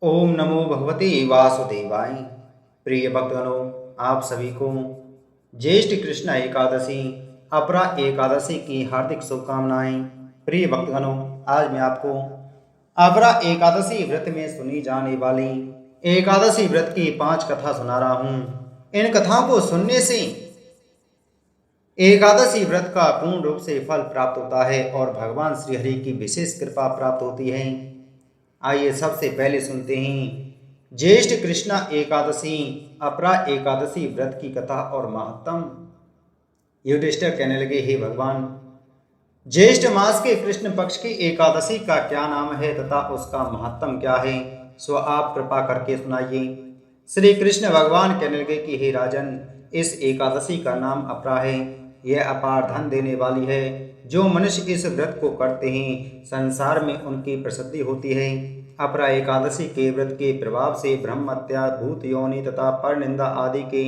ओम नमो भगवते वासुदेवाय। प्रिय भक्तगणों, आप सभी को ज्येष्ठ कृष्ण एकादशी अपरा एकादशी की हार्दिक शुभकामनाएं। प्रिय भक्तगणों, आज मैं आपको अपरा एकादशी व्रत में सुनी जाने वाली एकादशी व्रत की 5 कथा सुना रहा हूं। इन कथाओं को सुनने से एकादशी व्रत का पूर्ण रूप से फल प्राप्त होता है और भगवान श्री हरि की विशेष कृपा प्राप्त होती है। आइए सबसे पहले सुनते हैं ज्येष्ठ कृष्णा एकादशी अपरा एकादशी व्रत की कथा और महत्तम। युधिष्ठिर कहने लगे, हे भगवान, ज्येष्ठ मास के कृष्ण पक्ष की एकादशी का क्या नाम है तथा उसका महत्तम क्या है, सो आप कृपा करके सुनाइए। श्री कृष्ण भगवान कहने लगे कि हे राजन, इस एकादशी का नाम अपरा है। यह अपार धन देने वाली है। जो मनुष्य इस व्रत को करते हैं संसार में उनकी प्रसिद्धि होती है। अपरा एकादशी के व्रत के प्रभाव से ब्रह्म हत्या, भूत योनि तथा पर निंदा आदि के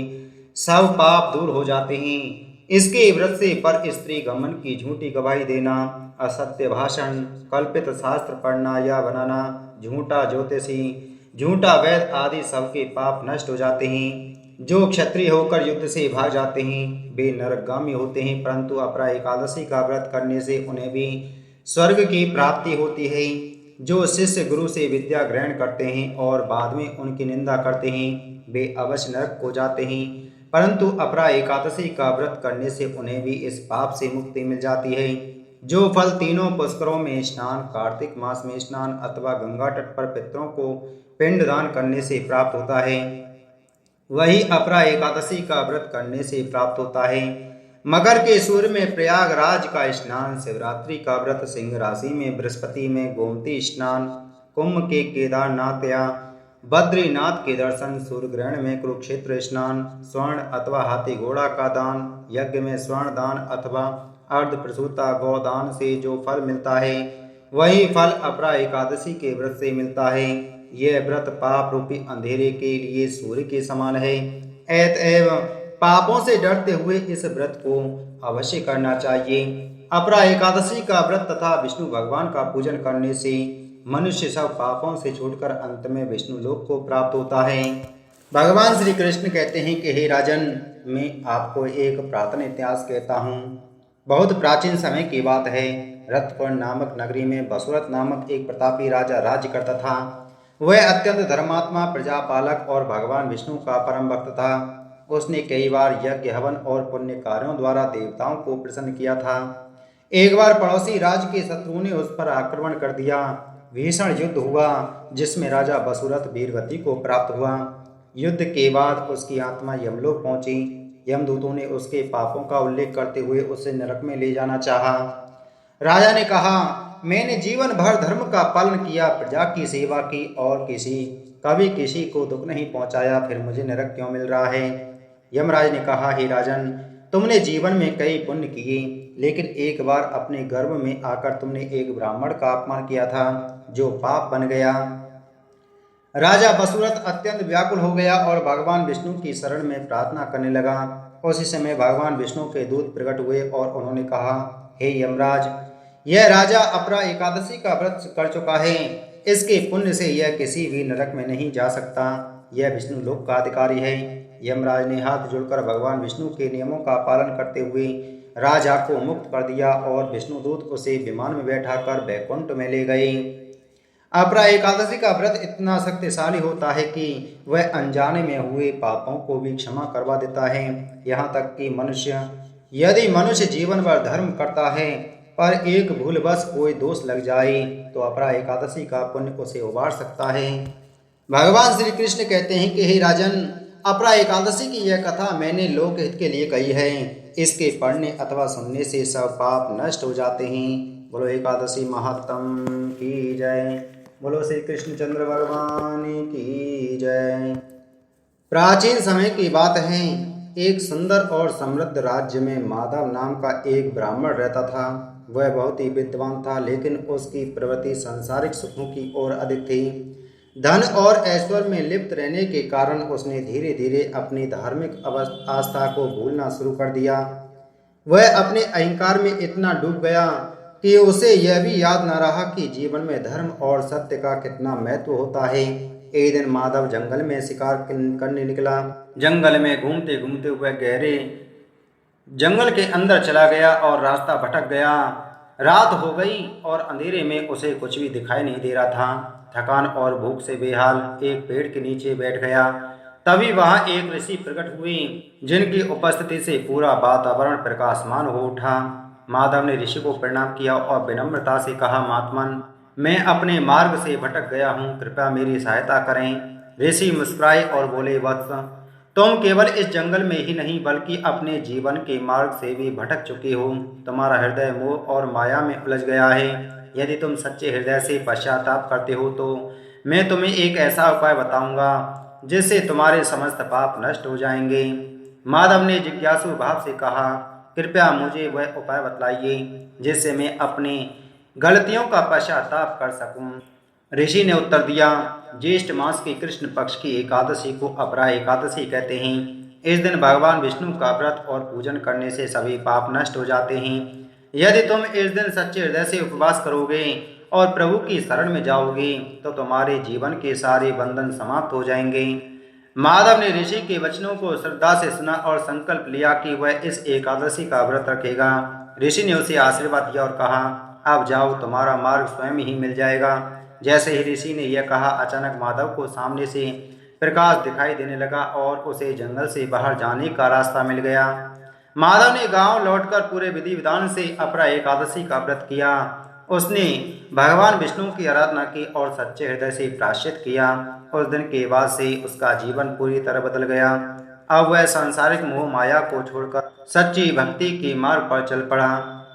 सब पाप दूर हो जाते हैं। इसके व्रत से पर स्त्री गमन की झूठी गवाही देना, असत्य भाषण, कल्पित शास्त्र पढ़ना या बनाना, झूठा ज्योतिषी, झूठा वैद आदि सबके पाप नष्ट हो जाते हैं। जो क्षत्रिय होकर युद्ध से भाग जाते हैं वे नरकगामी होते हैं, परंतु अपरा एकादशी का व्रत करने से उन्हें भी स्वर्ग की प्राप्ति होती है। जो शिष्य गुरु से विद्या ग्रहण करते हैं और बाद में उनकी निंदा करते हैं वे अवश्य नरक को जाते हैं, परंतु अपरा एकादशी का व्रत करने से उन्हें भी इस पाप से मुक्ति मिल जाती है। जो फल तीनों पुष्करों में स्नान, कार्तिक मास में स्नान अथवा गंगा तट पर पितरों को पिंडदान करने से प्राप्त होता है, वही अपरा एकादशी का व्रत करने से प्राप्त होता है। मकर के सूर्य में प्रयागराज का स्नान, शिवरात्रि का व्रत सिंह राशि में बृहस्पति में गोमती स्नान, कुंभ के केदारनाथ या बद्रीनाथ के दर्शन, सूर्य ग्रहण में कुरुक्षेत्र स्नान, स्वर्ण अथवा हाथी घोड़ा का दान, यज्ञ में स्वर्ण दान अथवा अर्ध प्रसूता गौदान से जो फल मिलता है वही फल अपरा एकादशी के व्रत से मिलता है। यह व्रत पाप रूपी अंधेरे के लिए सूर्य के समान है। अतएव पापों से डरते हुए इस व्रत को अवश्य करना चाहिए। अपरा एकादशी का व्रत तथा विष्णु भगवान का पूजन करने से मनुष्य सब पापों से छूटकर अंत में विष्णु लोक को प्राप्त होता है। भगवान श्री कृष्ण कहते हैं कि हे राजन, मैं आपको एक प्राचीन इतिहास कहता हूँ। बहुत प्राचीन समय की बात है। रथपुर नामक नगरी में बसुरथ नामक एक प्रतापी राजा राज्य करता था। वह अत्यंत धर्मात्मा, प्रजापालक और भगवान विष्णु का परम भक्त था। उसने कई बार यज्ञ, हवन और पुण्य कार्यों द्वारा देवताओं को प्रसन्न किया था। एक बार पड़ोसी राज्य के शत्रुओं ने उस पर आक्रमण कर दिया। भीषण युद्ध हुआ जिसमें राजा बसुरथ वीरगति को प्राप्त हुआ। युद्ध के बाद उसकी आत्मा यमलोक पहुंची। यमदूतों ने उसके पापों का उल्लेख करते हुए उसे नरक में ले जाना चाहा। राजा ने कहा, मैंने जीवन भर धर्म का पालन किया, प्रजा की सेवा की और कभी किसी को दुख नहीं पहुंचाया, फिर मुझे नरक क्यों मिल रहा है? यमराज ने कहा, हे राजन, तुमने जीवन में कई पुण्य किए, लेकिन एक बार अपने गर्भ में आकर तुमने एक ब्राह्मण का अपमान किया था, जो पाप बन गया। राजा बसुरथ अत्यंत व्याकुल हो गया और भगवान विष्णु की शरण में प्रार्थना करने लगा। उसी समय भगवान विष्णु के दूत प्रकट हुए और उन्होंने कहा, हे यमराज, यह राजा अपरा एकादशी का व्रत कर चुका है। इसके पुण्य से यह किसी भी नरक में नहीं जा सकता। यह विष्णु लोक का अधिकारी है। यमराज ने हाथ जोड़कर भगवान विष्णु के नियमों का पालन करते हुए राजा को मुक्त कर दिया और विष्णुदूत उसे विमान में बैठाकर बैकुंठ में ले गए। अपरा एकादशी का व्रत इतना शक्तिशाली होता है कि वह अनजाने में हुए पापों को भी क्षमा करवा देता है। यहाँ तक कि यदि मनुष्य जीवन भर धर्म करता है पर एक भूलवश कोई दोष लग जाए तो अपरा एकादशी का पुण्य उसे उबार सकता है। भगवान श्री कृष्ण कहते हैं कि हे राजन, अपरा एकादशी की यह कथा मैंने लोकहित के लिए कही है। इसके पढ़ने अथवा सुनने से सब पाप नष्ट हो जाते हैं। बोलो एकादशी महात्म की जय। बोलो श्री कृष्णचंद्र भगवान की जय। प्राचीन समय की बात है। एक सुंदर और समृद्ध राज्य में माधव नाम का एक ब्राह्मण रहता था। वह बहुत ही विद्वान था, लेकिन उसकी प्रवृत्ति सांसारिक सुखों की ओर अधिक थी। धन और ऐश्वर्य में लिप्त रहने के कारण उसने धीरे धीरे अपनी धार्मिक आस्था को भूलना शुरू कर दिया। वह अपने अहंकार में इतना डूब गया कि उसे यह भी याद न रहा कि जीवन में धर्म और सत्य का कितना महत्व होता है। एक दिन माधव जंगल में शिकार करने निकला। जंगल में घूमते घूमते हुए गहरे जंगल के अंदर चला गया और रास्ता भटक गया। रात हो गई और अंधेरे में उसे कुछ भी दिखाई नहीं दे रहा था। थकान और भूख से बेहाल एक पेड़ के नीचे बैठ गया। तभी वहां एक ऋषि प्रकट हुए, जिनकी उपस्थिति से पूरा वातावरण प्रकाशमान हो उठा। माधव ने ऋषि को प्रणाम किया और विनम्रता से कहा, महात्मन, मैं अपने मार्ग से भटक गया हूँ, कृपया मेरी सहायता करें। ऋषि मुस्कुराए और बोले, वत्स, तुम केवल इस जंगल में ही नहीं बल्कि अपने जीवन के मार्ग से भी भटक चुके हो। तुम्हारा हृदय मोह और माया में उलझ गया है। यदि तुम सच्चे हृदय से पश्चाताप करते हो तो मैं तुम्हें एक ऐसा उपाय बताऊंगा जिससे तुम्हारे समस्त पाप नष्ट हो जाएंगे। माधव ने जिज्ञासु भाव से कहा, कृपया मुझे वह उपाय बतलाइए जिससे मैं अपनी गलतियों का पश्चाताप कर सकूं। ऋषि ने उत्तर दिया, ज्येष्ठ मास की कृष्ण पक्ष की एकादशी को अपरा एकादशी कहते हैं। इस दिन भगवान विष्णु का व्रत और पूजन करने से सभी पाप नष्ट हो जाते हैं। यदि तुम इस दिन सच्चे हृदय से उपवास करोगे और प्रभु की शरण में जाओगे तो तुम्हारे जीवन के सारे बंधन समाप्त हो जाएंगे। माधव ने ऋषि के वचनों को श्रद्धा से सुना और संकल्प लिया कि वह इस एकादशी का व्रत रखेगा। ऋषि ने उसे आशीर्वाद दिया और कहा, अब जाओ, तुम्हारा मार्ग स्वयं ही मिल जाएगा। जैसे ही ऋषि ने यह कहा, अचानक माधव को सामने से प्रकाश दिखाई देने लगा और उसे जंगल से बाहर जाने का रास्ता मिल गया। माधव ने गांव लौटकर पूरे विधि विधान से अपरा एकादशी का व्रत किया। उसने भगवान विष्णु की आराधना की और सच्चे हृदय से प्रायश्चित किया। उस दिन के बाद से उसका जीवन पूरी तरह बदल गया। अब वह सांसारिक मोह माया को छोड़कर सच्ची भक्ति के मार्ग पर चल पड़ा।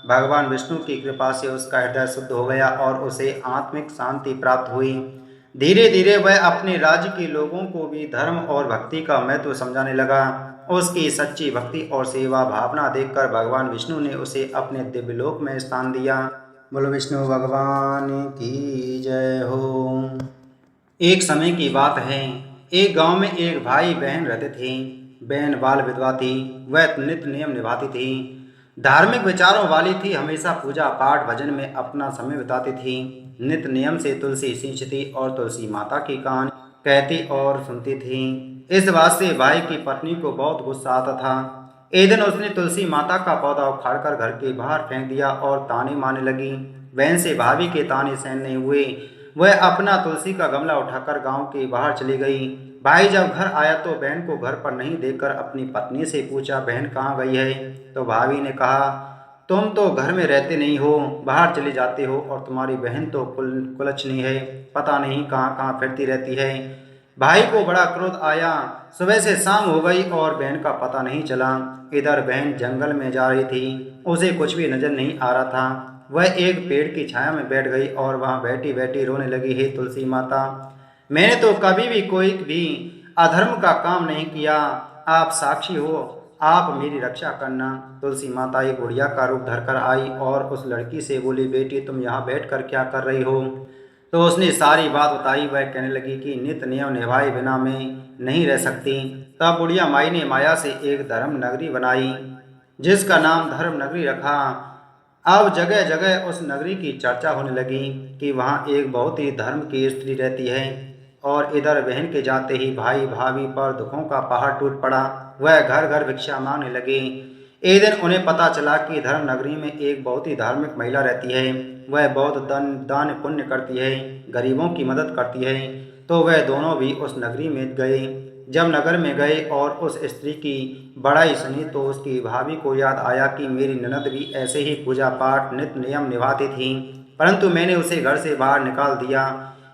भगवान विष्णु की कृपा से उसका हृदय शुद्ध हो गया और उसे आत्मिक शांति प्राप्त हुई। धीरे धीरे वह अपने राज्य के लोगों को भी धर्म और भक्ति का महत्व समझाने लगा। उसकी सच्ची भक्ति और सेवा भावना देखकर भगवान विष्णु ने उसे अपने दिव्यलोक में स्थान दिया। बोलो विष्णु भगवान की जय हो। एक समय की बात है, एक गांव में एक भाई बहन रहते थे। बहन बाल विधवा थी। वह नित्य नियम निभाती थी, धार्मिक विचारों वाली थी, हमेशा पूजा पाठ भजन में अपना समय बिताती थी। नित्य नियम से तुलसी सींचती और तुलसी माता की कहानी कहती और सुनती थी। इस बात से भाई की पत्नी को बहुत गुस्सा आता था। एक दिन उसने तुलसी माता का पौधा उखाड़कर घर के बाहर फेंक दिया और ताने मारने लगी। बहन से भाभी के ताने सहन नहीं हुए। वह अपना तुलसी का गमला उठाकर गांव के बाहर चली गई। भाई जब घर आया तो बहन को घर पर नहीं देखकर अपनी पत्नी से पूछा, बहन कहाँ गई है? तो भाभी ने कहा, तुम तो घर में रहते नहीं हो, बाहर चले जाते हो और तुम्हारी बहन तो कुलच्छनी है, पता नहीं कहाँ कहाँ फिरती रहती है। भाई को बड़ा क्रोध आया। सुबह से शाम हो गई और बहन का पता नहीं चला। इधर बहन जंगल में जा रही थी, उसे कुछ भी नजर नहीं आ रहा था। वह एक पेड़ की छाया में बैठ गई और वहां बैठी बैठी रोने लगी, हे तुलसी माता, मैंने तो कभी भी कोई भी अधर्म का काम नहीं किया, आप साक्षी हो, आप मेरी रक्षा करना। तुलसी माता एक बुढ़िया का रूप धरकर आई और उस लड़की से बोली, बेटी तुम यहाँ बैठकर क्या कर रही हो? तो उसने सारी बात बताई। वह कहने लगी कि नित्य नियम निभाए बिना मैं नहीं रह सकती। तब बुढ़िया माई ने माया से एक धर्म नगरी बनाई जिसका नाम धर्म नगरी रखा। अब जगह जगह उस नगरी की चर्चा होने लगी कि वहाँ एक बहुत ही धर्म की स्त्री रहती है। और इधर बहन के जाते ही भाई भाभी पर दुखों का पहाड़ टूट पड़ा। वह घर घर भिक्षा मांगने लगे। एक दिन उन्हें पता चला कि धर्म नगरी में एक बहुत ही धार्मिक महिला रहती है। वह बहुत दान पुण्य करती है, गरीबों की मदद करती है। तो वह दोनों भी उस नगरी में गए। जब नगर में गए और उस स्त्री की बड़ाई सुनी तो उसकी भाभी को याद आया कि मेरी ननद भी ऐसे ही पूजा पाठ नित्य नियम निभाती थी, परंतु मैंने उसे घर से बाहर निकाल दिया।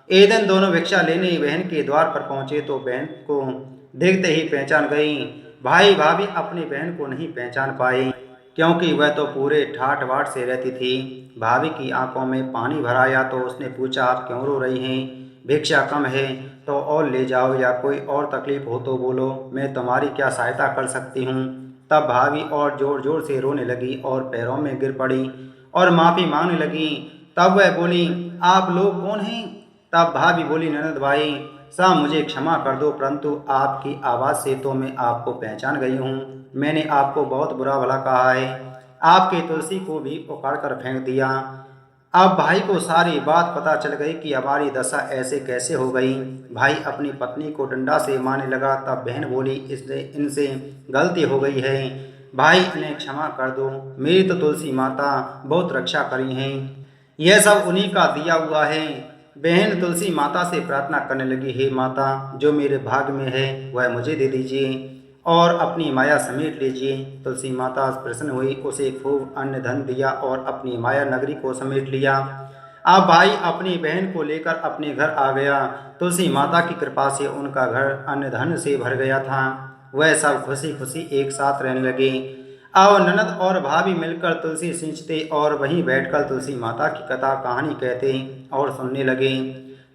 एक दिन दोनों भिक्षा लेने बहन के द्वार पर पहुंचे तो बहन को देखते ही पहचान गई। भाई भाभी अपनी बहन को नहीं पहचान पाए क्योंकि वह तो पूरे ठाठ बाट से रहती थी। भाभी की आंखों में पानी भर आया तो उसने पूछा, आप क्यों रो रही हैं? भिक्षा कम है तो और ले जाओ, या कोई और तकलीफ हो तो बोलो, मैं तुम्हारी क्या सहायता कर सकती हूँ। तब भाभी और जोर जोर से रोने लगी और पैरों में गिर पड़ी और माफ़ी मांगने लगी। तब वह बोली, आप लोग कौन हैं? तब भाभी बोली, ननद भाई साहब मुझे क्षमा कर दो, परंतु आपकी आवाज़ से तो मैं आपको पहचान गई हूँ। मैंने आपको बहुत बुरा भला कहा है, आपके तुलसी को भी उखाड़ कर फेंक दिया। अब भाई को सारी बात पता चल गई कि हमारी दशा ऐसे कैसे हो गई। भाई अपनी पत्नी को डंडा से मारने लगा। तब बहन बोली, इससे इनसे गलती हो गई है, भाई इन्हें क्षमा कर दो। मेरी तो तुलसी माता बहुत रक्षा करी हैं, यह सब उन्हीं का दिया हुआ है। बहन तुलसी माता से प्रार्थना करने लगी, हे माता, जो मेरे भाग्य में है वह मुझे दे दीजिए और अपनी माया समेट लीजिए। तुलसी माता प्रसन्न हुई, उसे खूब अन्न धन दिया और अपनी माया नगरी को समेट लिया। अब भाई अपनी बहन को लेकर अपने घर आ गया। तुलसी माता की कृपा से उनका घर अन्न धन से भर गया था। वह सब खुशी खुशी एक साथ रहने लगे। अब ननद और भाभी मिलकर तुलसी सींचते और वहीं बैठकर तुलसी माता की कथा कहानी कहते और सुनने लगे।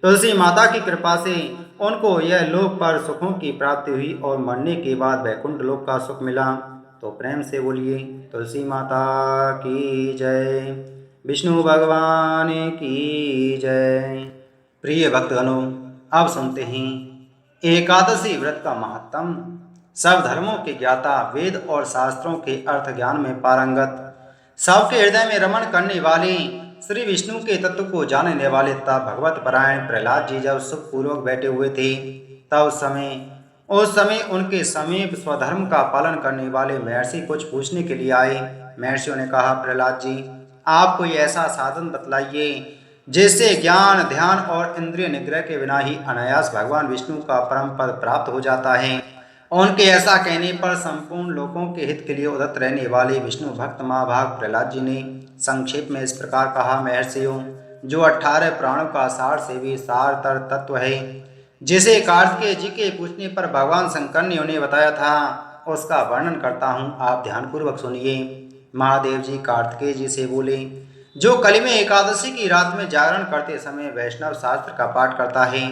तुलसी माता की कृपा से उनको यह लोक पर सुखों की प्राप्ति हुई और मरने के बाद वैकुंठ लोक का सुख मिला। तो प्रेम से बोलिए तुलसी माता की जय, विष्णु भगवान की जय। प्रिय भक्तगणों, अब सुनते हैं एकादशी व्रत का महत्म। सब धर्मों के ज्ञाता, वेद और शास्त्रों के अर्थ ज्ञान में पारंगत, सबके हृदय में रमण करने वाले, श्री विष्णु के तत्व को जानने वाले तथा भगवत परायण प्रहलाद जी जब सुखपूर्वक बैठे हुए थे, तब उस समय उनके समीप स्वधर्म का पालन करने वाले महर्षि कुछ पूछने के लिए आए। महर्षियों ने कहा, प्रहलाद जी, आप कोई ऐसा साधन बतलाइए जिससे ज्ञान, ध्यान और इंद्रिय निग्रह के बिना ही अनायास भगवान विष्णु का परम पद प्राप्त हो जाता है। उनके ऐसा कहने पर संपूर्ण लोगों के हित के लिए उदत रहने वाले विष्णु भक्त महाभाग प्रहलाद जी ने संक्षेप में इस प्रकार कहा, महर्षियों, जो 18 प्राणों का सार से भी सारतर तत्व है, जिसे कार्तिकेय जी के पूछने पर भगवान शंकर ने उन्हें बताया था, उसका वर्णन करता हूँ, आप ध्यानपूर्वक सुनिए। महादेव जी कार्तिकेय जी से बोले, जो कली में एकादशी की रात में जागरण करते समय वैष्णव शास्त्र का पाठ करता है,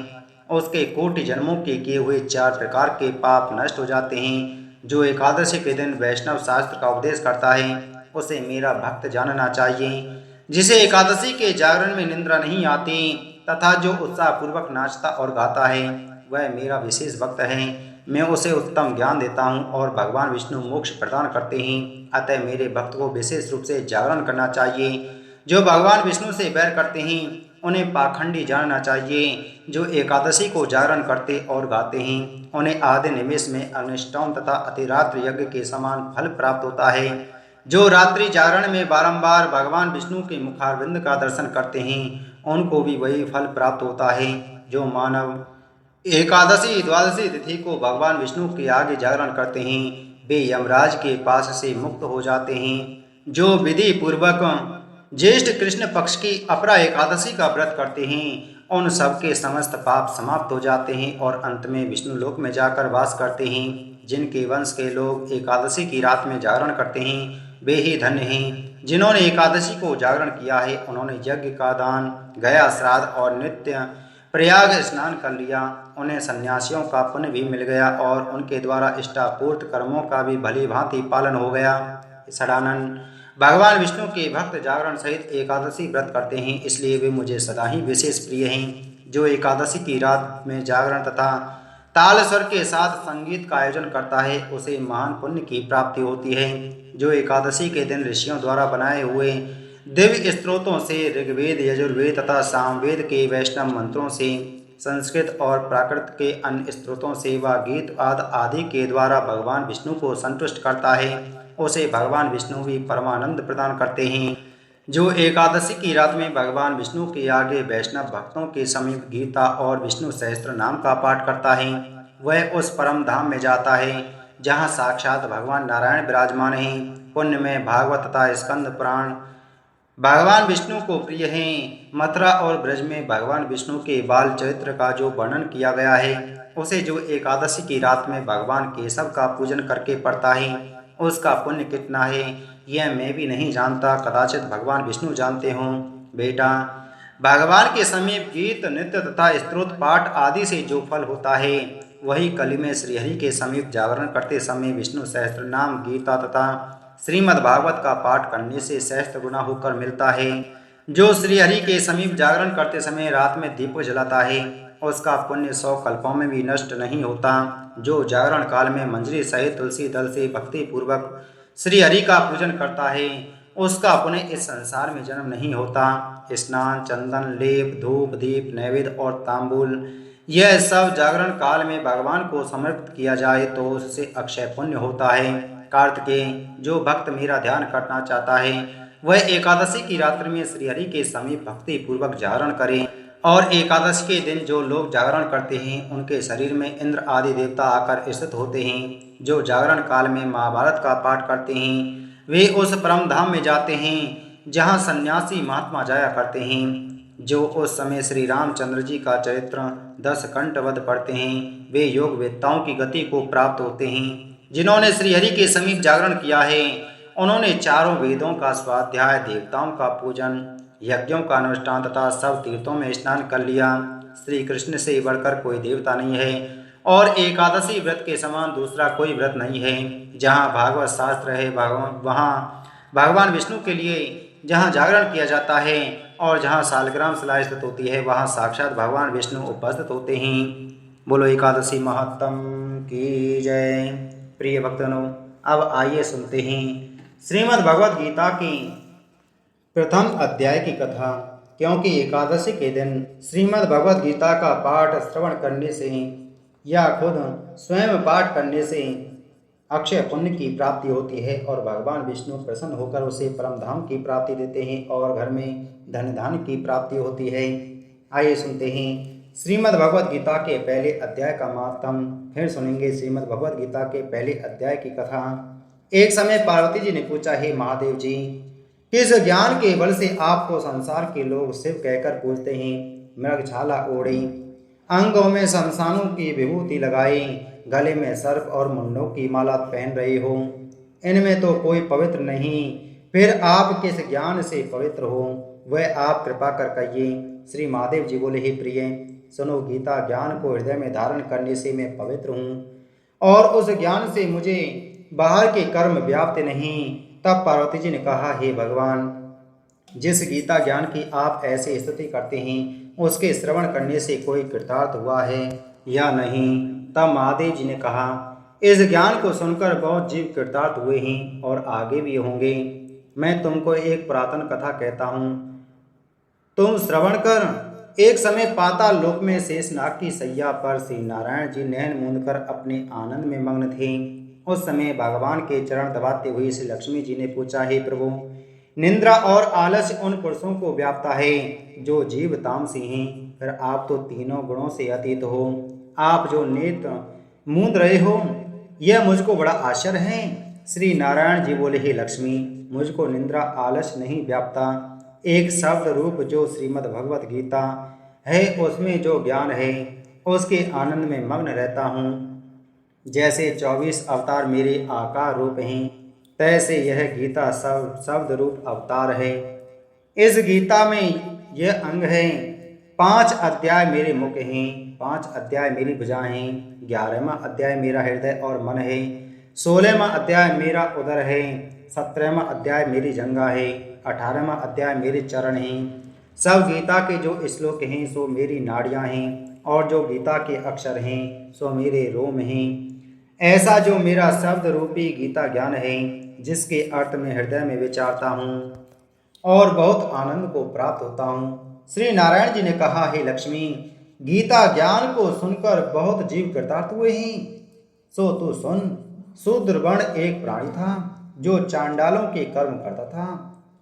उसके कोटि जन्मों के किए हुए 4 प्रकार के पाप नष्ट हो जाते हैं। जो एकादशी के दिन वैष्णव शास्त्र का उपदेश करता है, उसे मेरा भक्त जानना चाहिए। जिसे एकादशी के जागरण में निंद्रा नहीं आती तथा जो उत्साह पूर्वक नाचता और गाता है, वह मेरा विशेष भक्त है। मैं उसे उत्तम ज्ञान देता हूँ और भगवान विष्णु मोक्ष प्रदान करते हैं। अतः मेरे भक्त को विशेष रूप से जागरण करना चाहिए। जो भगवान विष्णु से बैर करते हैं, उन्हें पाखंडी जानना चाहिए। जो एकादशी को जागरण करते और गाते हैं, उन्हें आधे निमेष में अग्निष्टोम तथा अतिरात्र यज्ञ के समान फल प्राप्त होता है। जो रात्रि जागरण में बारंबार भगवान विष्णु के मुखारविंद का दर्शन करते हैं, उनको भी वही फल प्राप्त होता है। जो मानव एकादशी द्वादशी तिथि को भगवान विष्णु के आगे जागरण करते हैं, वे यमराज के पास से मुक्त हो जाते हैं। जो विधि पूर्वक ज्येष्ठ कृष्ण पक्ष की अपरा एकादशी का व्रत करते हैं, उन सबके समस्त पाप समाप्त हो जाते हैं और अंत में विष्णु लोक में जाकर वास करते हैं। जिनके वंश के लोग एकादशी की रात में जागरण करते हैं, वे ही धन्य हैं। जिन्होंने एकादशी को जागरण किया है, उन्होंने यज्ञ का दान, गया श्राद्ध और नित्य प्रयाग स्नान कर लिया। उन्हें सन्यासियों का पुण्य भी मिल गया और उनके द्वारा इष्टापूर्त कर्मों का भी भली भांति पालन हो गया। सदानंद, भगवान विष्णु के भक्त जागरण सहित एकादशी व्रत करते हैं, इसलिए वे मुझे सदा ही विशेष प्रिय हैं। जो एकादशी की रात में जागरण तथा ताल स्वर के साथ संगीत का आयोजन करता है, उसे महान पुण्य की प्राप्ति होती है। जो एकादशी के दिन ऋषियों द्वारा बनाए हुए दिव्य स्त्रोतों से, ऋग्वेद, यजुर्वेद तथा सामवेद के वैष्णव मंत्रों से, संस्कृत और प्राकृत के अन्य स्त्रोतों से व गीत आदि के द्वारा भगवान विष्णु को संतुष्ट करता है, उसे भगवान विष्णु भी परमानंद प्रदान करते हैं। जो एकादशी की रात में भगवान विष्णु के आगे वैष्णव भक्तों के समीप गीता और विष्णु सहस्त्र नाम का पाठ करता है, वह उस परम धाम में जाता है जहाँ साक्षात भगवान नारायण विराजमान हैं। पुण्य में भागवत तथा स्कंद पुराण भगवान विष्णु को प्रिय हैं। मथुरा और ब्रज में भगवान विष्णु के बाल चरित्र का जो वर्णन किया गया है, उसे जो एकादशी की रात में भगवान केशव का पूजन करके पढ़ता है, उसका पुण्य कितना है, यह मैं भी नहीं जानता, कदाचित भगवान विष्णु जानते हों। बेटा, भगवान के समीप गीत, नृत्य तथा स्तोत्र पाठ आदि से जो फल होता है, वही कली में श्रीहरि के समीप जागरण करते समय विष्णु सहस्त्र नाम, गीता तथा श्रीमद् भागवत का पाठ करने से सहस्त्र गुना होकर मिलता है। जो श्रीहरि के समीप जागरण करते समय रात में दीप जलाता है, उसका पुण्य 100 कल्पों में भी नष्ट नहीं होता। जो जागरण काल में मंजरी सहित तुलसी दल से भक्ति पूर्वक श्रीहरि का पूजन करता है, उसका पुनः इस संसार में जन्म नहीं होता। स्नान, चंदन, लेप, धूप, दीप, नैवेद्य और तांबूल, यह सब जागरण काल में भगवान को समर्पित किया जाए तो उससे अक्षय पुण्य होता है। कार्तिकेय, जो भक्त मेरा ध्यान करना चाहता है वह एकादशी की रात्रि में श्रीहरि के समीप भक्ति पूर्वक जागरण करे। और एकादशी के दिन जो लोग जागरण करते हैं उनके शरीर में इंद्र आदि देवता आकर स्थित होते हैं। जो जागरण काल में महाभारत का पाठ करते हैं वे उस परम धाम में जाते हैं जहाँ सन्यासी महात्मा जाया करते हैं। जो उस समय श्री रामचंद्र जी का चरित्र 10 कंठवध पढ़ते हैं वे योग वेत्ताओं की गति को प्राप्त होते हैं। जिन्होंने श्रीहरि के समीप जागरण किया है उन्होंने चारों वेदों का स्वाध्याय, देवताओं का पूजन, यज्ञों का अनुष्ठान तथा सब तीर्थों में स्नान कर लिया। श्री कृष्ण से बढ़कर कोई देवता नहीं है और एकादशी व्रत के समान दूसरा कोई व्रत नहीं है। जहाँ भागवत शास्त्र है वहाँ भगवान विष्णु के लिए जहाँ जागरण किया जाता है और जहाँ सालग्राम शिला स्थित होती है वहाँ साक्षात भगवान विष्णु उपस्थित होते हैं। बोलो एकादशी महत्तम की जय। प्रिय भक्तों, अब आइए सुनते हैं श्रीमद् भगवद गीता की प्रथम अध्याय की कथा। क्योंकि एकादशी के दिन श्रीमद् भगवद गीता का पाठ श्रवण करने से या खुद स्वयं पाठ करने से अक्षय पुण्य की प्राप्ति होती है और भगवान विष्णु प्रसन्न होकर उसे परम धाम की प्राप्ति देते हैं और घर में धन धान्य की प्राप्ति होती है। आइए सुनते हैं श्रीमद् भगवद गीता के पहले अध्याय का महात्म्य। फिर सुनेंगे श्रीमद् भगवद गीता के पहले अध्याय की कथा। एक समय पार्वती जी ने पूछा, हे महादेव जी, किस ज्ञान के बल से आपको संसार के लोग शिव कहकर पूजते हैं? मृगछाला ओढ़े, अंगों में शमशानों की विभूति लगाई, गले में सर्प और मुंडों की माला पहन रहे हो, इनमें तो कोई पवित्र नहीं, फिर आप किस ज्ञान से पवित्र हो? वह आप कृपा कर कहिए। श्री महादेव जी बोले, हे प्रिय, सुनो, गीता ज्ञान को हृदय में धारण करने से मैं पवित्र हूँ और उस ज्ञान से मुझे बाहर के कर्म व्याप्त नहीं। तब पार्वती जी ने कहा, हे भगवान, जिस गीता ज्ञान की आप ऐसे स्तुति करते हैं उसके श्रवण करने से कोई कृतार्थ हुआ है या नहीं? तब महादेव जी ने कहा, इस ज्ञान को सुनकर बहुत जीव कृतार्थ हुए हैं और आगे भी होंगे। मैं तुमको एक पुरातन कथा कहता हूँ, तुम श्रवण कर। एक समय पाताल लोक में शेषनाग की सैया पर श्री नारायण जी नैन मूंद कर अपने आनंद में मग्न थे। उस समय भगवान के चरण दबाते हुए श्री लक्ष्मी जी ने पूछा, हे प्रभु, निंद्रा और आलस्य उन पुरुषों को व्याप्ता है जो जीव तामसी हैं, फिर आप तो तीनों गुणों से अतीत हो। आप जो नेत्र मूंद रहे हो यह मुझको बड़ा आश्चर्य है। श्री नारायण जी बोले, हे लक्ष्मी, मुझको निंद्रा आलस्य नहीं व्याप्ता। एक शब्द रूप जो श्रीमद् भगवद गीता है उसमें जो ज्ञान है उसके आनंद में मग्न रहता हूँ। जैसे 24 अवतार मेरे आकार रूप हैं, तैसे यह गीता शब्द रूप अवतार है। इस गीता में यह अंग है। 5 अध्याय मेरे मुख हैं, 5 अध्याय मेरी भुजाएं हैं, 11वां अध्याय मेरा हृदय और मन है, 16वां अध्याय मेरा उदर है, 17वां अध्याय मेरी जंघा है, 18वां अध्याय मेरे चरण हैं। सब गीता के जो श्लोक हैं सो मेरी नाड़ियाँ हैं और जो गीता के अक्षर हैं सो मेरे रोम हैं। ऐसा जो मेरा शब्द रूपी गीता ज्ञान है जिसके अर्थ में हृदय में विचारता हूँ और बहुत आनंद को प्राप्त होता हूँ। श्री नारायण जी ने कहा, हे लक्ष्मी, गीता ज्ञान को सुनकर बहुत जीव कृतार्थ हुए हैं। सो तू सुन। शूद्र वर्ण एक प्राणी था जो चांडालों के कर्म करता था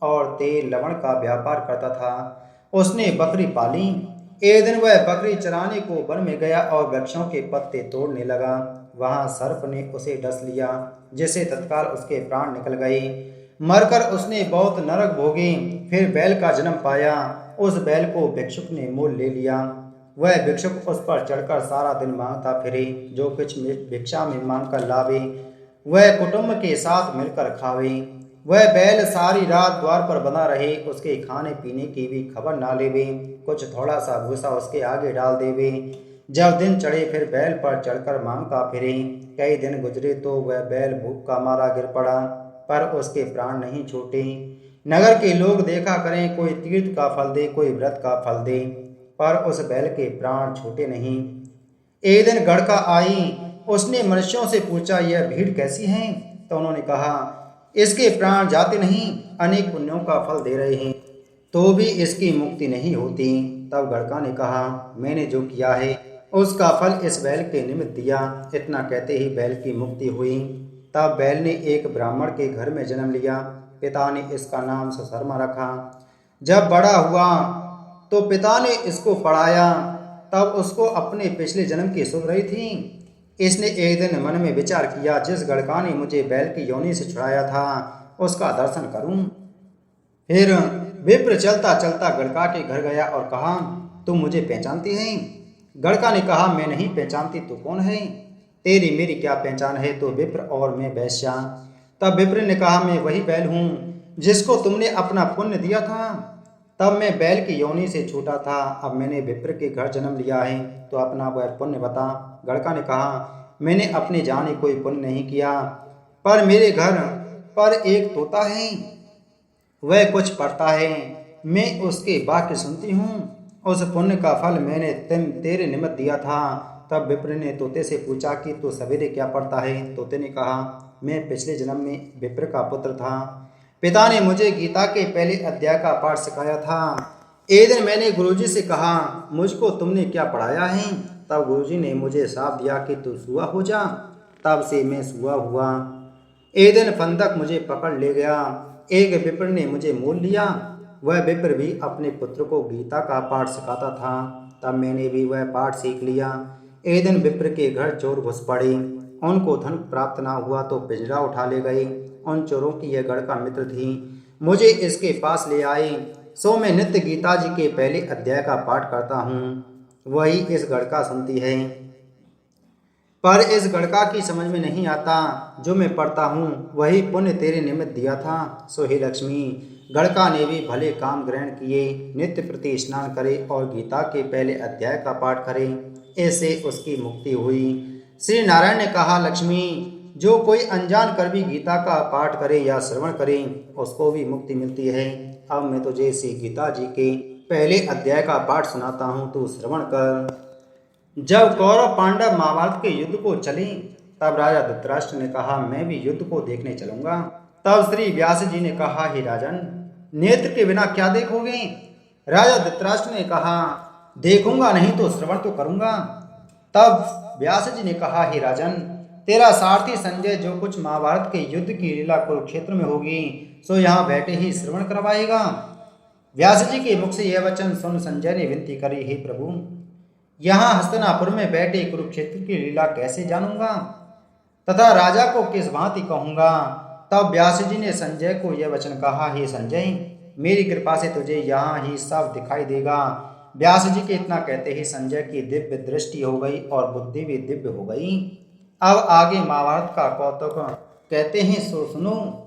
और तेल लवण का व्यापार करता था। उसने बकरी पाली। एक दिन वह बकरी चराने को वन में गया और वृक्षों के पत्ते तोड़ने लगा। वहां सर्प ने उसे डस लिया, जिससे तत्काल उसके प्राण निकल गए। मरकर उसने बहुत नरक भोगे। फिर बैल का जन्म पाया। उस बैल को भिक्षुक ने मोल ले लिया। वह भिक्षुक उस पर चढ़कर सारा दिन मांगता फिरे। जो कुछ भिक्षा में मांग कर लावे वह कुटुंब के साथ मिलकर खावे। वह बैल सारी रात द्वार पर बना रहे, उसके खाने पीने की भी खबर ना लेवे। कुछ थोड़ा सा भूसा उसके आगे डाल देवे। जब दिन चढ़े फिर बैल पर चढ़कर मांगता फिरे। कई दिन गुजरे तो वह बैल भूख का मारा गिर पड़ा, पर उसके प्राण नहीं छूटे। नगर के लोग देखा करें, कोई तीर्थ का फल दे, कोई व्रत का फल दे, पर उस बैल के प्राण छूटे नहीं। एक दिन गढ़का आई। उसने मनुष्यों से पूछा, यह भीड़ कैसी है? तो उन्होंने कहा, इसके प्राण जाते नहीं, अनेक पुण्यों का फल दे रहे हैं, तो भी इसकी मुक्ति नहीं होती। तब गड़का ने कहा, मैंने जो किया है उसका फल इस बैल के निमित्त दिया। इतना कहते ही बैल की मुक्ति हुई। तब बैल ने एक ब्राह्मण के घर में जन्म लिया। पिता ने इसका नाम सशर्मा रखा। जब बड़ा हुआ तो पिता ने इसको पढ़ाया। तब उसको अपने पिछले जन्म की सुध रही थी। इसने एक दिन मन में विचार किया, जिस गड़का ने मुझे बैल की योनि से छुड़ाया था उसका दर्शन करूं। फिर विप्र चलता चलता गड़का के घर गया और कहा, तुम मुझे पहचानती हैं? गड़का ने कहा, मैं नहीं पहचानती, तू कौन है? तेरी मेरी क्या पहचान है? तो विप्र और मैं वैश्या। तब विप्र ने कहा, मैं वही बैल हूँ जिसको तुमने अपना पुण्य दिया था। तब मैं बैल की योनि से छूटा था, अब मैंने विप्र के घर जन्म लिया है, तो अपना वह पुण्य बता। गड़का ने कहा, मैंने अपने जाने कोई पुण्य नहीं किया, पर मेरे घर पर एक तोता है, वह कुछ पढ़ता है, मैं उसके वाक्य सुनती हूँ। उस पुण्य का फल मैंने तेरे निमित्त दिया था। तब विप्र ने तोते से पूछा कि तू सवेरे क्या पढ़ता है? तोते ने कहा, मैं पिछले जन्म में विप्र का पुत्र था। पिता ने मुझे गीता के पहले अध्याय का पाठ सिखाया था। एक दिन मैंने गुरुजी से कहा, मुझको तुमने क्या पढ़ाया है? तब गुरुजी ने मुझे शाप दिया कि तू सूआ हो जा। तब से मैं सूआ हुआ। एक दिन फंदक मुझे पकड़ ले गया। एक विप्र ने मुझे मोल लिया। वह विप्र भी अपने पुत्र को गीता का पाठ सिखाता था। तब मैंने भी वह पाठ सीख लिया। एक दिन विप्र के घर चोर घुस पड़े। उनको धन प्राप्त ना हुआ तो पिंजरा उठा ले गए। उन चोरों की यह गड़का मित्र थी। मुझे इसके पास ले आए। सो मैं नित्य गीता जी के पहले अध्याय का पाठ करता हूँ, वही इस गड़का सुनती है। पर इस गड़का की समझ में नहीं आता, जो मैं पढ़ता हूँ वही पुण्य तेरे निमित्त दिया था। सो हे लक्ष्मी, गड़का ने भी भले काम ग्रहण किए, नित्य प्रति स्नान करे और गीता के पहले अध्याय का पाठ करे। ऐसे उसकी मुक्ति हुई। श्री नारायण ने कहा, लक्ष्मी, जो कोई अनजान कर भी गीता का पाठ करे या श्रवण करे उसको भी मुक्ति मिलती है। अब मैं तुझे श्री गीता जी के पहले अध्याय का पाठ सुनाता हूँ, तू श्रवण कर। जब कौरव पांडव महाभारत के युद्ध को चले, तब राजा धृतराष्ट्र ने कहा, मैं भी युद्ध को देखने चलूंगा। तब श्री व्यास जी ने कहा, हे राजन, नेत्र के बिना क्या देखोगे? राजा धृतराष्ट्र ने कहा, देखूंगा नहीं तो श्रवण तो करूंगा। तब व्यास जी ने कहा, हे राजन, तेरा सारथी संजय जो कुछ महाभारत के युद्ध की लीला कुरुक्षेत्र में होगी सो यहाँ बैठे ही श्रवण करवाएगा। व्यास जी के मुख से यह वचन सुन संजय ने विनती करी, हे प्रभु, यहाँ हस्तिनापुर में बैठे कुरुक्षेत्र की लीला कैसे जानूंगा तथा राजा को किस भांति कहूंगा। तब व्यास जी ने संजय को यह वचन कहा, हे संजय, मेरी कृपा से तुझे यहाँ ही सब दिखाई देगा। व्यास जी के इतना कहते ही संजय की दिव्य दृष्टि हो गई और बुद्धि भी दिव्य हो गई। अब आगे महाभारत का कौतुक कहते हैं, सो सुनो।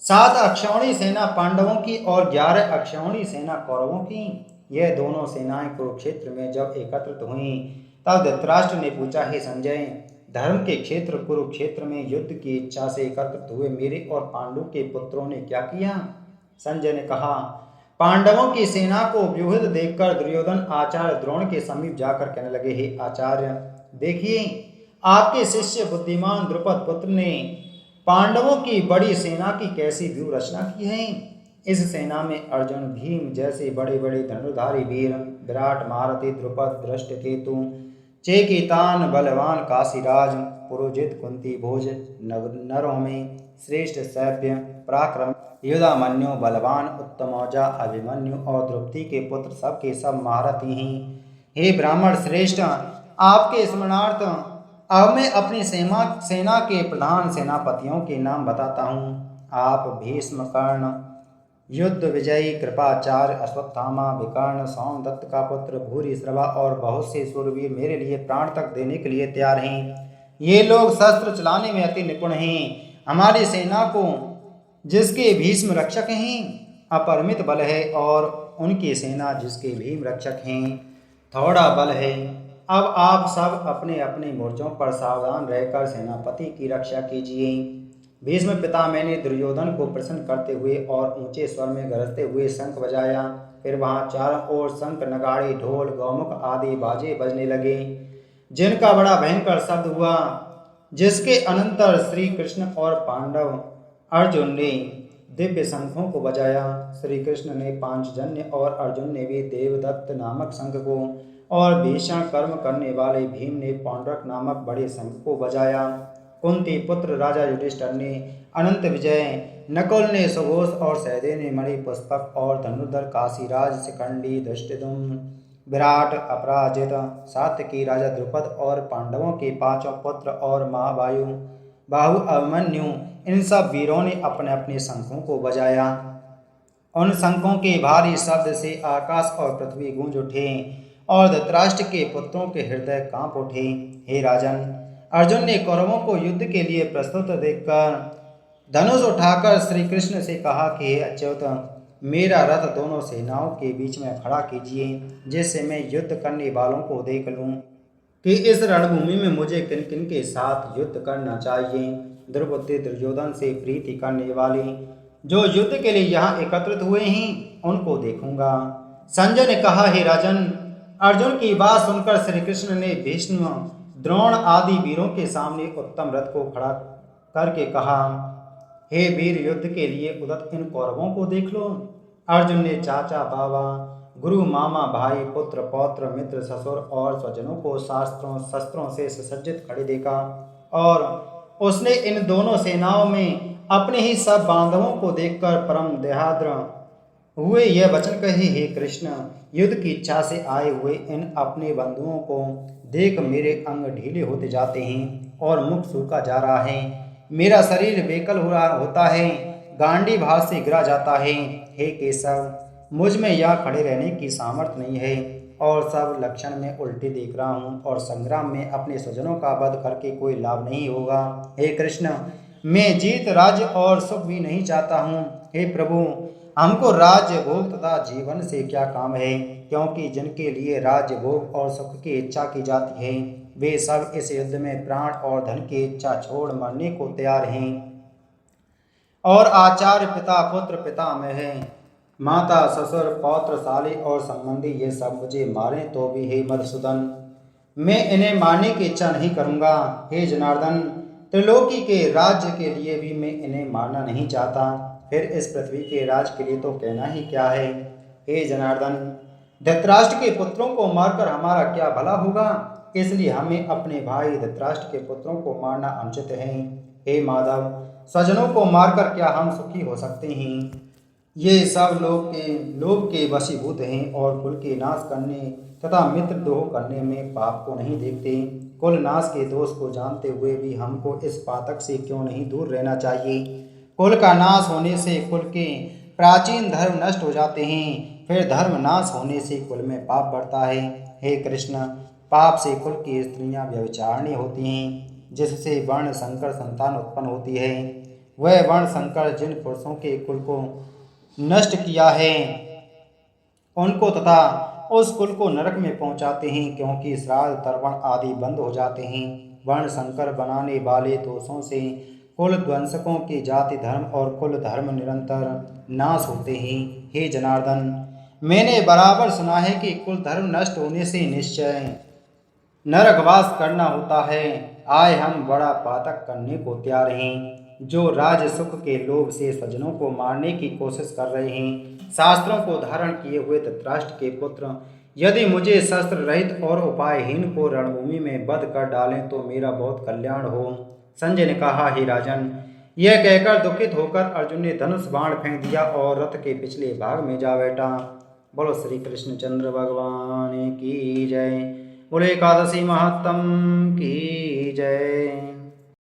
7 अक्षौणी सेना पांडवों की और 11 अक्षौणी सेना कौरवों की, यह दोनों सेनाएं कुरुक्षेत्र में जब एकत्रित हुईं, तब धृतराष्ट्र ने पूछा, हे संजय, धर्म के क्षेत्र कुरुक्षेत्र में युद्ध की इच्छा से एकत्रित हुए मेरे और पांडु के पुत्रों ने क्या किया? संजय ने कहा, पांडवों की सेना को व्यूहित देखकर दुर्योधन आचार्य द्रोण के समीप जाकर कहने लगे, हे आचार्य, देखिए, आपके शिष्य बुद्धिमान द्रुपद पुत्र ने पांडवों की बड़ी सेना की कैसी व्यूह रचना की है। इस सेना में अर्जुन, भीम जैसे बड़े बड़े धनुर्धारी वीर, विराट महारथी द्रुपद, धृष्टकेतु, चेकितान, बलवान काशीराज, पुरोजित, कुंती भोज, नरों में श्रेष्ठ सैभ्य पराक्रम, युधामन्यु, बलवान, उत्तमौजा, अभिमन्यु और द्रौपदी के पुत्र सब के सब महारथी हैं। हे ब्राह्मण श्रेष्ठ, आपके स्मरणार्थ अब मैं अपनी सेना के प्रधान सेनापतियों के नाम बताता हूँ। आप भीष्म, कर्ण, युद्ध विजयी, कृपाचार्य, अश्वत्थामा, विकर्ण, सोमदत्त का पुत्र भूरिश्रवा और बहुत से शूरवीर मेरे लिए प्राण तक देने के लिए तैयार हैं। ये लोग शस्त्र चलाने में अति निपुण हैं। हमारी सेना को जिसके भीष्म रक्षक हैं अपरिमित बल है और उनकी सेना जिसके भीम रक्षक हैं थोड़ा बल है। अब आप सब अपने अपने मोर्चों पर सावधान रहकर सेनापति की रक्षा कीजिए। भीष्म पिता, मैंने दुर्योधन को प्रसन्न करते हुए और ऊंचे स्वर में गरजते हुए शंख बजाया। फिर वहां चारों ओर शंख, नगाड़े, ढोल, गौमुख आदि बाजे बजने लगे, जिनका बड़ा भयंकर शब्द हुआ, जिसके अनंतर श्री कृष्ण और पांडव अर्जुन ने दिव्य शंखों को बजाया। श्री कृष्ण ने पांचजन्य और अर्जुन ने भी देवदत्त नामक शंख को, और भीषण कर्म करने वाले भीम ने पौंड्रक नामक बड़े शंख को बजाया। कुंती पुत्र राजा युधिष्ठिर ने अनंत विजय, नकुल ने सुघोष और सहदेव ने मणिपुष्पक और धनुर्धर काशीराज शिखंडी धृष्टद्युम्न विराट अपराजित सात्यकी राजा द्रुपद और पांडवों के पांचों पुत्र और महावायु बाहु अभिमन्यु, इन सब वीरों ने अपने अपने शंखों को बजाया। उन शंखों के भारी शब्द से आकाश और पृथ्वी गूंज उठे और धृतराष्ट्र के पुत्रों के हृदय कांप उठे। हे राजन, अर्जुन ने कौरवों को युद्ध के लिए प्रस्तुत देखकर धनुष उठाकर श्री कृष्ण से कहा कि हे अच्युत, मेरा रथ दोनों सेनाओं के बीच में खड़ा कीजिए, जिससे मैं युद्ध करने वालों को देख लूं कि इस रणभूमि में मुझे किन किन के साथ युद्ध करना चाहिए। द्रौपदी दुर्योधन से प्रीति करने वाले जो युद्ध के लिए यहाँ एकत्रित हुए हैं, उनको देखूंगा। संजय ने कहा, हे राजन, अर्जुन की बात सुनकर श्री कृष्ण ने भीष्म, द्रोण आदि वीरों के सामने उत्तम रथ को खड़ा करके कहा, हे वीर, युद्ध के लिए उदत इन कौरवों को देख लो। अर्जुन ने चाचा, बाबा, गुरु, मामा, भाई, पुत्र, पौत्र, मित्र, ससुर और स्वजनों को शस्त्रों से सुसज्जित खड़े देखा, और उसने इन दोनों सेनाओं में अपने ही सब बांधवों को देखकर परम देहाद्र हुए यह वचन कहे, हे कृष्ण, युद्ध की इच्छा से आए हुए इन अपने बंधुओं को देख मेरे अंग ढीले होते जाते हैं और मुख सूखा जा रहा है। मेरा शरीर बेकल हो रहा होता है, गांडी भाव से गिरा जाता है। हे केशव, मुझ में यह खड़े रहने की सामर्थ्य नहीं है, और सब लक्षण में उल्टी देख रहा हूँ, और संग्राम में अपने स्वजनों का वध करके कोई लाभ नहीं होगा। हे कृष्ण, मैं जीत, राज्य और सुख भी नहीं चाहता हूँ। हे प्रभु, हमको राज्य भोग तथा जीवन से क्या काम है, क्योंकि जिनके लिए राज्य भोग और सुख की इच्छा की जाती है, वे सब इस युद्ध में प्राण और धन की इच्छा छोड़ मरने को तैयार हैं। और आचार्य, पिता, पुत्र, पितामह, माता, ससुर, पौत्र, साले और संबंधी ये सब मुझे मारें तो भी हे मधुसूदन, मैं इन्हें मारने की इच्छा नहीं करूंगा। हे जनार्दन, त्रिलोकी के राज्य के लिए भी मैं इन्हें मारना नहीं चाहता, फिर इस पृथ्वी के राज के लिए तो कहना ही क्या है। हे जनार्दन, धृतराष्ट्र के पुत्रों को मारकर हमारा क्या भला होगा, इसलिए हमें अपने भाई धृतराष्ट्र के पुत्रों को मारना अनुचित है। हे माधव, स्वजनों को मारकर क्या हम सुखी हो सकते हैं। ये सब लोभ के वशीभूत हैं और कुल के नाश करने तथा मित्र द्रोह करने में पाप को नहीं देखते। कुल नाश के दोष को जानते हुए भी हमको इस पातक से क्यों नहीं दूर रहना चाहिए। कुल का नाश होने से कुल के प्राचीन धर्म नष्ट हो जाते हैं, फिर धर्म नाश होने से कुल में पाप बढ़ता है। हे कृष्ण, पाप से कुल की स्त्रियां व्यभिचारिणी होती हैं, जिससे वर्ण संकर संतान उत्पन्न होती है। वह वर्ण संकर जिन पुरुषों के कुल को नष्ट किया है, उनको तथा उस कुल को नरक में पहुंचाते हैं, क्योंकि श्राद्ध, तर्पण आदि बंद हो जाते हैं। वर्ण संकर बनाने वाले दोषों से कुल ध्वंसकों की जाति धर्म और कुल धर्म निरंतर नाश होते हैं। हे जनार्दन, मैंने बराबर सुना है कि कुल धर्म नष्ट होने से निश्चय नरकवास करना होता है। आए हम बड़ा पातक करने को तैयार हैं, जो राज सुख के लोभ से स्वजनों को मारने की कोशिश कर रहे हैं। शास्त्रों को धारण किए हुए धृतराष्ट्र के पुत्र यदि मुझे शस्त्र रहित और उपायहीन को रणभूमि में वध कर डालें तो मेरा बहुत कल्याण हो। संजय ने कहा, हे राजन, यह कहकर दुखित होकर अर्जुन ने धनुष बाण फेंक दिया और रथ के पिछले भाग में जा बैठा। बोलो श्री कृष्णचंद्र भगवान की जय। बोले एकादशी महात्म की जय।